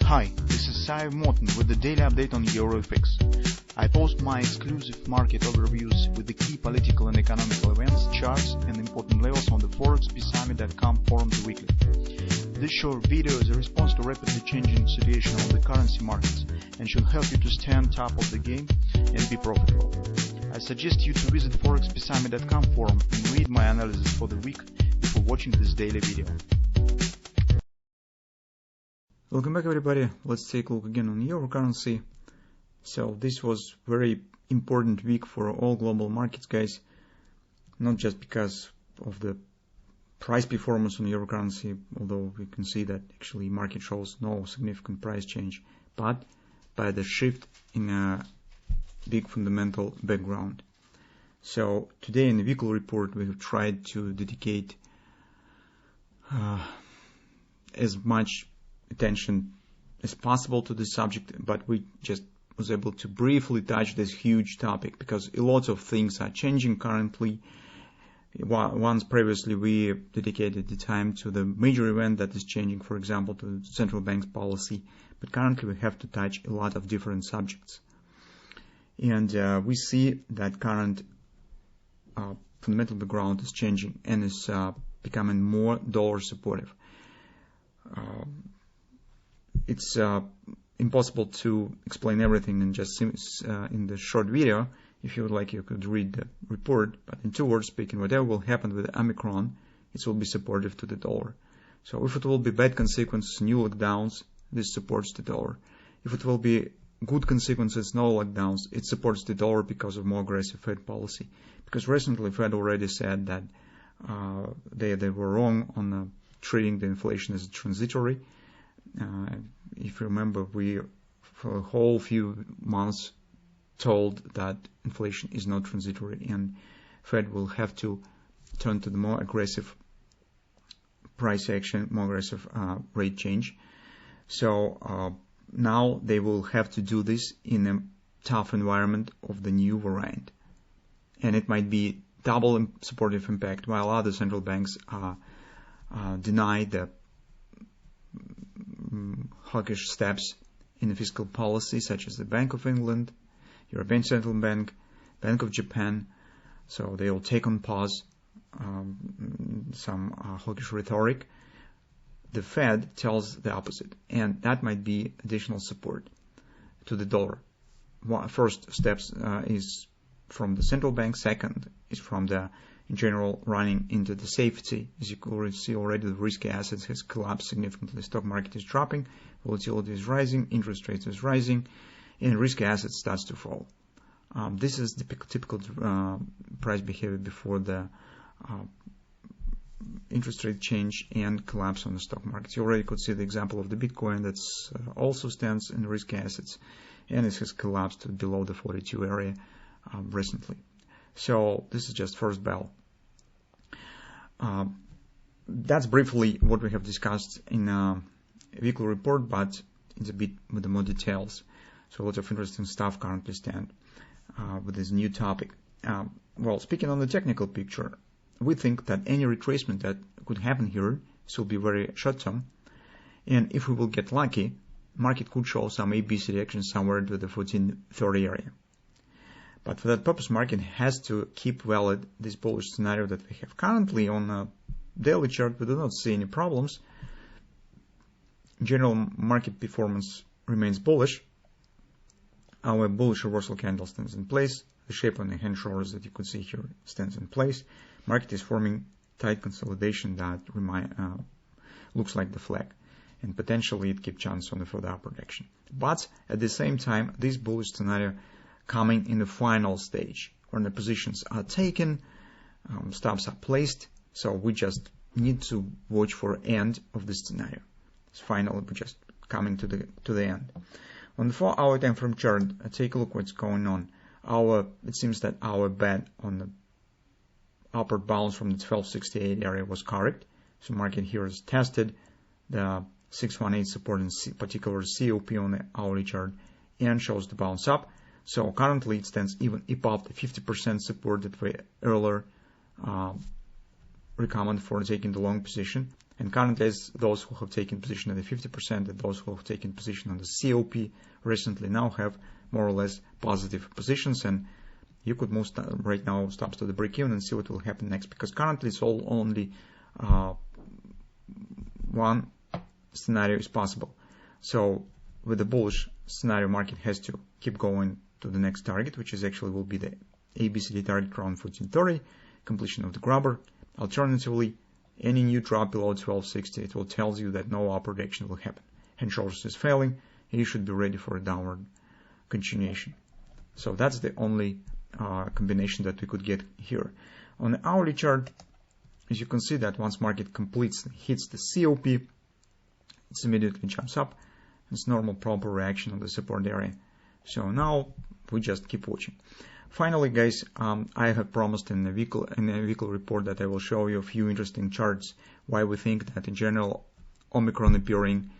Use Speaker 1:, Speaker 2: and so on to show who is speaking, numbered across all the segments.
Speaker 1: Hi, this is Sive Morten with the daily update on EuroFX. I post my exclusive market overviews with the key political and economical events, charts and important levels on the ForexPeaceArmy.com forums weekly. This short video is a response to rapidly changing situation on the currency markets and should help you to stay on top of the game and be profitable. I suggest you to visit ForexPeaceArmy.com forum and read my analysis for the week before watching this daily video.
Speaker 2: Welcome back, everybody. Let's take a look again on euro currency. So this was very important week for all global markets, guys. Not just because of the price performance on euro currency, although we can see that actually market shows no significant price change, but by the shift in a big fundamental background. So today in the weekly report we have tried to dedicate as much attention as possible to this subject, but we just was able to briefly touch this huge topic because a lot of things are changing currently. Once previously we dedicated the time to the major event that is changing, for example, to the central bank's policy, but currently we have to touch a lot of different subjects. And we see that current fundamental background is changing and is becoming more dollar supportive. It's impossible to explain everything in just in the short video. If you would like, you could read the report, but in 2 words speaking, whatever will happen with Omicron, it will be supportive to the dollar. So if it will be bad consequences, new lockdowns, this supports the dollar. If it will be good consequences, no lockdowns, it supports the dollar because of more aggressive Fed policy. Because recently Fed already said that they were wrong on treating the inflation as transitory. If you remember, we for a whole few months told that inflation is not transitory and Fed will have to turn to the more aggressive price action, more aggressive rate change. So now they will have to do this in a tough environment of the new variant. And it might be double supportive impact, while other central banks deny the hawkish steps in the fiscal policy, such as the Bank of England, European Central Bank, Bank of Japan. So they will take on pause some hawkish rhetoric. The Fed tells the opposite, and that might be additional support to the dollar. First steps is from the central bank. Second is from the, in general, running into the safety. As you can see already, the risky assets has collapsed significantly. Stock market is dropping, volatility is rising, interest rates is rising, and risky assets starts to fall. This is the typical price behavior before the interest rate change and collapse on the stock markets. You already could see the example of the Bitcoin that's also stands in risky assets, and it has collapsed to below the 42 area recently. So this is just first bell. That's briefly what we have discussed in a weekly report, but it's a bit with the more details. So a lot of interesting stuff currently stand with this new topic. Well, speaking on the technical picture, we think that any retracement that could happen here will be very short term. And if we will get lucky, market could show some ABC reaction somewhere to the 1430 area. But for that purpose, market has to keep valid this bullish scenario that we have currently on a daily chart. We do not see any problems. In general, market performance remains bullish. Our bullish reversal candle stands in place. The shape on the hand shoulders that you could see here stands in place. Market is forming tight consolidation that looks like the flag, and potentially it keeps chance on the further upward action. But at the same time, this bullish scenario coming in the final stage, when the positions are taken, stops are placed, so we just need to watch for end of this scenario. It's finally we're just coming to the end. On the 4-hour time frame chart, take a look what's going on. It seems that our bet on the upward bounce from the 1268 area was correct. So market here has tested the 618 support in particular COP on the hourly chart and shows the bounce up. So currently it stands even above the 50% support that we earlier recommended for taking the long position. And currently, as those who have taken position at the 50% and those who have taken position on the COP recently now have more or less positive positions, and you could move right now stops to the break-even and see what will happen next, because currently it's all only one scenario is possible. So with the bullish scenario, market has to keep going to the next target, which is actually will be the ABCD target around 1430, completion of the grabber. Alternatively, any new drop below 1260, it will tell you that no upward action will happen. And shorts is failing, and you should be ready for a downward continuation. So that's the only combination that we could get here. On the hourly chart, as you can see that once market completes, hits the COP, it immediately jumps up. It's normal proper reaction on the support area. So now we just keep watching. Finally, guys, I have promised in the weekly report that I will show you a few interesting charts why we think that in general Omicron appearing,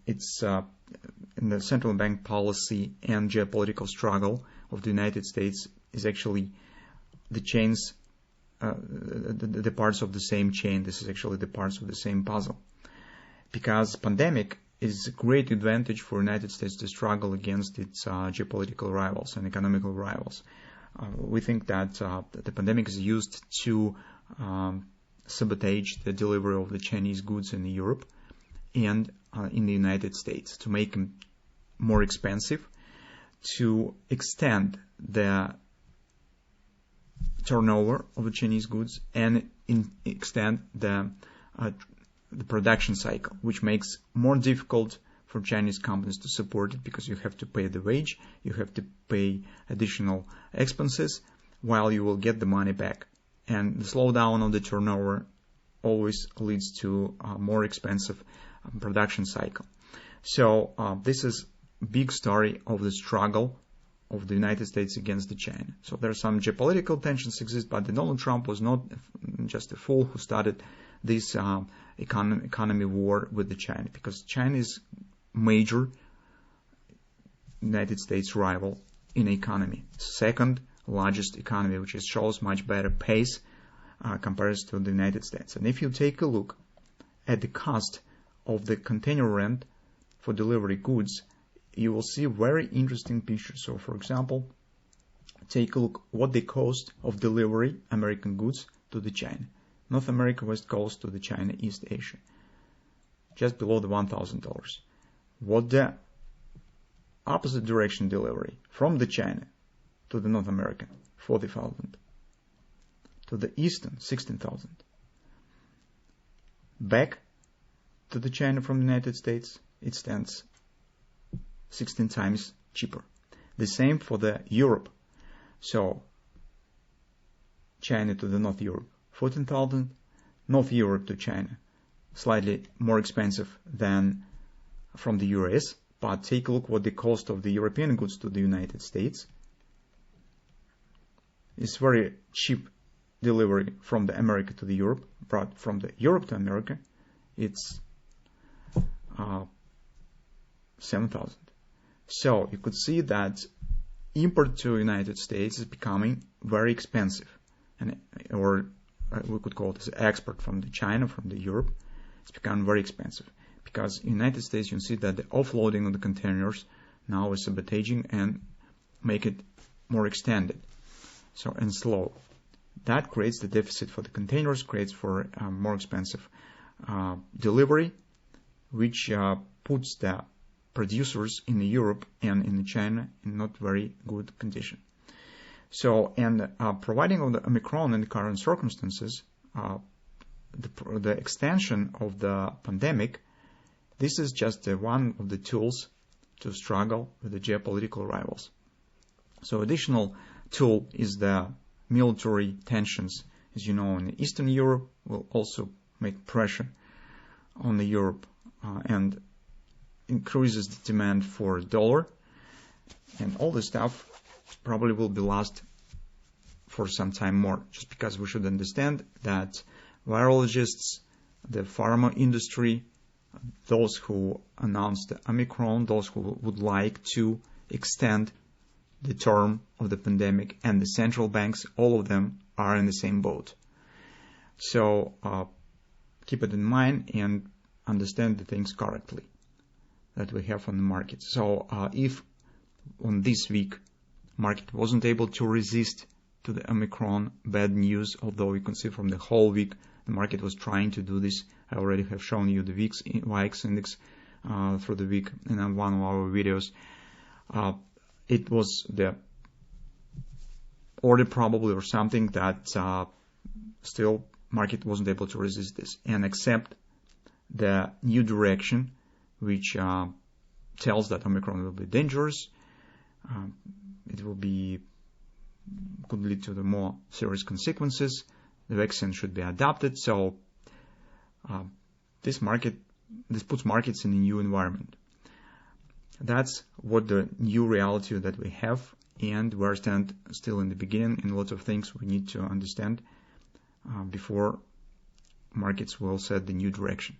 Speaker 2: it's in the central bank policy and geopolitical struggle of the United States is actually the chains, the parts of the same chain. This is actually the parts of the same puzzle. Because pandemic is a great advantage for the United States to struggle against its geopolitical rivals and economical rivals. We think that the pandemic is used to sabotage the delivery of the Chinese goods in Europe and in the United States, to make them more expensive, to extend the turnover of the Chinese goods, and extend the production cycle, which makes more difficult for Chinese companies to support it, because you have to pay the wage, you have to pay additional expenses, while you will get the money back. And the slowdown of the turnover always leads to a more expensive production cycle. So this is big story of the struggle of the United States against the China. So there are some geopolitical tensions exist, but Donald Trump was not just a fool who started this economy war with the China, because China is major United States rival in economy, second largest economy, which shows much better pace compared to the United States. And if you take a look at the cost of the container rent for delivery goods, you will see very interesting picture. So, for example, take a look what the cost of delivery American goods to the China. North America, West Coast to the China, East Asia, just below the $1,000. What the opposite direction delivery from the China to the North American, 40,000. To the Eastern, 16,000. Back to the China from the United States, it stands 16 times cheaper. The same for the Europe. So China to the North Europe, 14,000. North Europe to China, slightly more expensive than from the US. But take a look what the cost of the European goods to the United States. It's very cheap delivery from the America to the Europe, but from the Europe to America, it's 7,000. So you could see that import to United States is becoming very expensive, or we could call it as export from the China, from the Europe. It's become very expensive because in the United States you see that the offloading of the containers now is sabotaging and make it more extended, so and slow. That creates the deficit for the containers, creates for more expensive delivery, which puts the producers in Europe and in China in not very good condition. So, and providing of the Omicron in the current circumstances, the extension of the pandemic, this is just one of the tools to struggle with the geopolitical rivals. So additional tool is the military tensions, as you know, in Eastern Europe will also make pressure on the Europe and increases the demand for dollar, and all this stuff probably will be last for some time more, just because we should understand that virologists, the pharma industry, those who announced the Omicron, those who would like to extend the term of the pandemic, and the central banks, all of them are in the same boat. So keep it in mind and understand the things correctly that we have on the market. So if on this week market wasn't able to resist to the Omicron bad news, although you can see from the whole week the market was trying to do this. I already have shown you the VIX index through the week in one of our videos. It was the order probably or something that still market wasn't able to resist this and accept the new direction, which tells that Omicron will be dangerous. It could lead to the more serious consequences. The vaccine should be adopted. So this puts markets in a new environment. That's what the new reality that we have, and we're still in the beginning, and lots of things we need to understand before markets will set the new direction.